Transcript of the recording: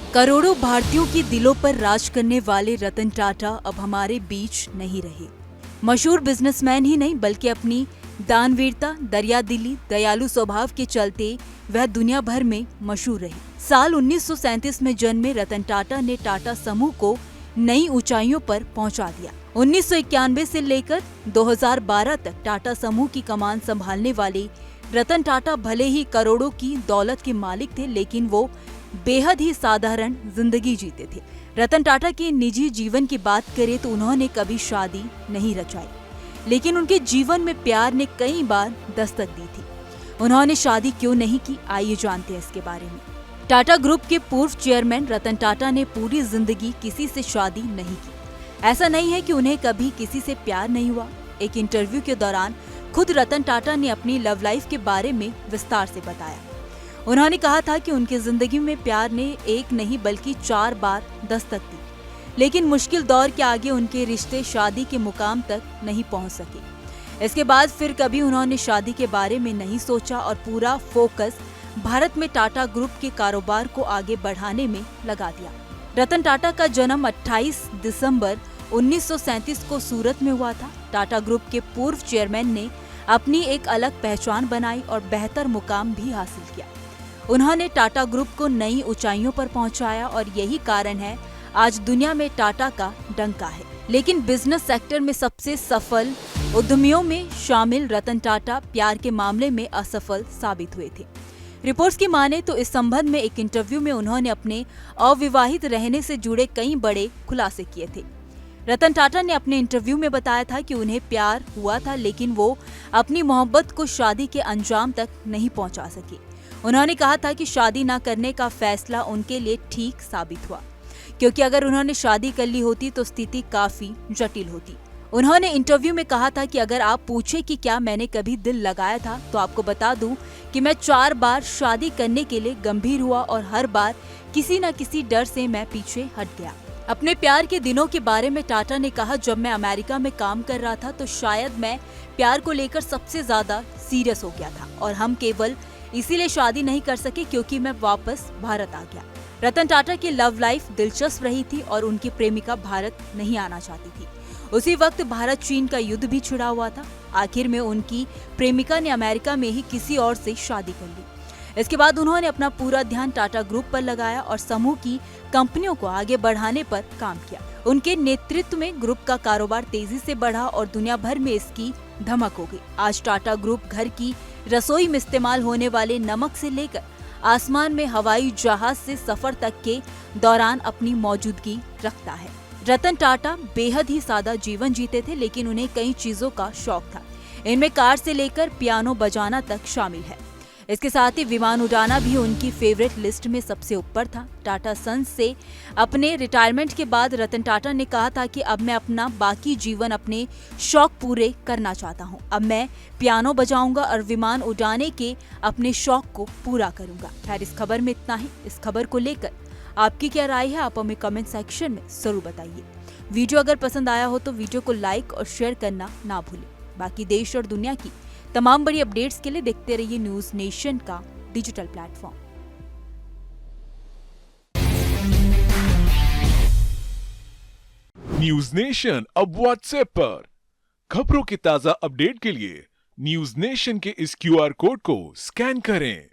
करोड़ों भारतीयों के दिलों पर राज करने वाले रतन टाटा अब हमारे बीच नहीं रहे। मशहूर बिजनेसमैन ही नहीं बल्कि अपनी दानवीरता, दरियादिली, दयालु स्वभाव के चलते वह दुनिया भर में मशहूर रहे। साल 1937 में जन्मे रतन टाटा ने टाटा समूह को नई ऊंचाइयों पर पहुंचा दिया। 1991 से लेकर 2012 तक टाटा समूह की कमान संभालने वाले रतन टाटा भले ही करोड़ों की दौलत के मालिक थे, लेकिन वो बेहद ही साधारण जिंदगी जीते थे। रतन टाटा के निजी जीवन की बात करें तो उन्होंने कभी शादी नहीं रचाई, लेकिन उनके जीवन में प्यार ने कई बार दस्तक दी थी। उन्होंने शादी क्यों नहीं की, आइए जानते हैं इसके बारे में। टाटा ग्रुप के पूर्व चेयरमैन रतन टाटा ने पूरी जिंदगी किसी से शादी नहीं की। ऐसा नहीं है कि उन्हें कभी किसी से प्यार नहीं हुआ। एक इंटरव्यू के दौरान खुद रतन टाटा ने अपनी लव लाइफ के बारे में विस्तार से बताया। उन्होंने कहा था कि उनकी जिंदगी में प्यार ने एक नहीं बल्कि 4 बार दस्तक दी, लेकिन मुश्किल दौर के आगे उनके रिश्ते शादी के मुकाम तक नहीं पहुंच सके। इसके बाद फिर कभी उन्होंने शादी के बारे में नहीं सोचा और पूरा फोकस भारत में टाटा ग्रुप के कारोबार को आगे बढ़ाने में लगा दिया। रतन टाटा का जन्म 28 दिसंबर 1937 को सूरत में हुआ था। टाटा ग्रुप के पूर्व चेयरमैन ने अपनी एक अलग पहचान बनाई और बेहतर मुकाम भी हासिल किया। उन्होंने टाटा ग्रुप को नई ऊंचाइयों पर पहुंचाया और यही कारण है आज दुनिया में टाटा का डंका है। लेकिन बिजनेस सेक्टर में सबसे सफल उद्यमियों में शामिल रतन टाटा प्यार के मामले में असफल साबित हुए थे। रिपोर्ट्स की माने तो इस संबंध में एक इंटरव्यू में उन्होंने अपने अविवाहित रहने से जुड़े कई बड़े खुलासे किए थे। रतन टाटा ने अपने इंटरव्यू में बताया था कि उन्हें प्यार हुआ था, लेकिन वो अपनी मोहब्बत को शादी के अंजाम तक नहीं पहुंचा सके। उन्होंने कहा था कि शादी न करने का फैसला उनके लिए ठीक साबित हुआ, क्योंकि अगर उन्होंने शादी कर ली होती तो स्थिति काफी जटिल होती। उन्होंने इंटरव्यू में कहा था कि अगर आप पूछे कि क्या मैंने कभी दिल लगाया था, तो आपको बता दूं कि मैं 4 बार शादी करने के लिए गंभीर हुआ और हर बार किसी न किसी डर से मैं पीछे हट गया। अपने प्यार के दिनों के बारे में टाटा ने कहा, जब मैं अमेरिका में काम कर रहा था तो शायद मैं प्यार को लेकर सबसे ज्यादा सीरियस हो गया था और हम केवल इसीलिए शादी नहीं कर सके क्योंकि मैं वापस भारत आ गया। रतन टाटा की लव लाइफ दिलचस्प रही थी और उनकी प्रेमिका भारत नहीं आना चाहती थी। उसी वक्त भारत चीन का युद्ध भी छिड़ा हुआ था। आखिर में उनकी प्रेमिका ने अमेरिका में ही किसी और से शादी कर ली। इसके बाद उन्होंने अपना पूरा ध्यान टाटा ग्रुप पर लगाया और समूह की कंपनियों को आगे बढ़ाने पर काम किया। उनके नेतृत्व में ग्रुप का कारोबार तेजी से बढ़ा और दुनिया भर में इसकी धमक हो गई। आज टाटा ग्रुप घर की रसोई में इस्तेमाल होने वाले नमक से लेकर आसमान में हवाई जहाज से सफर तक के दौरान अपनी मौजूदगी रखता है। रतन टाटा बेहद ही सादा जीवन जीते थे, लेकिन उन्हें कई चीजों का शौक था। इनमें कार से लेकर पियानो बजाना तक शामिल है। इसके साथ ही विमान उड़ाना भी उनकी फेवरेट लिस्ट में सबसे ऊपर था। टाटा सन्स से अपने रिटायरमेंट के बाद रतन टाटा ने कहा था कि अब मैं अपना बाकी जीवन अपने शौक पूरे करना चाहता हूं। अब मैं पियानो बजाऊंगा और विमान उड़ाने के अपने शौक को पूरा करूंगा। खैर, इस खबर में इतना ही। इस खबर को लेकर आपकी क्या राय है, आप हमें कमेंट सेक्शन में जरूर बताइए। वीडियो अगर पसंद आया हो तो वीडियो को लाइक और शेयर करना ना भूलें। बाकी देश और दुनिया की तमाम बड़ी अपडेट्स के लिए देखते रहिए न्यूज नेशन का डिजिटल प्लेटफॉर्म। न्यूज नेशन अब व्हाट्सएप पर खबरों की ताजा अपडेट के लिए न्यूज नेशन के इस QR कोड को स्कैन करें।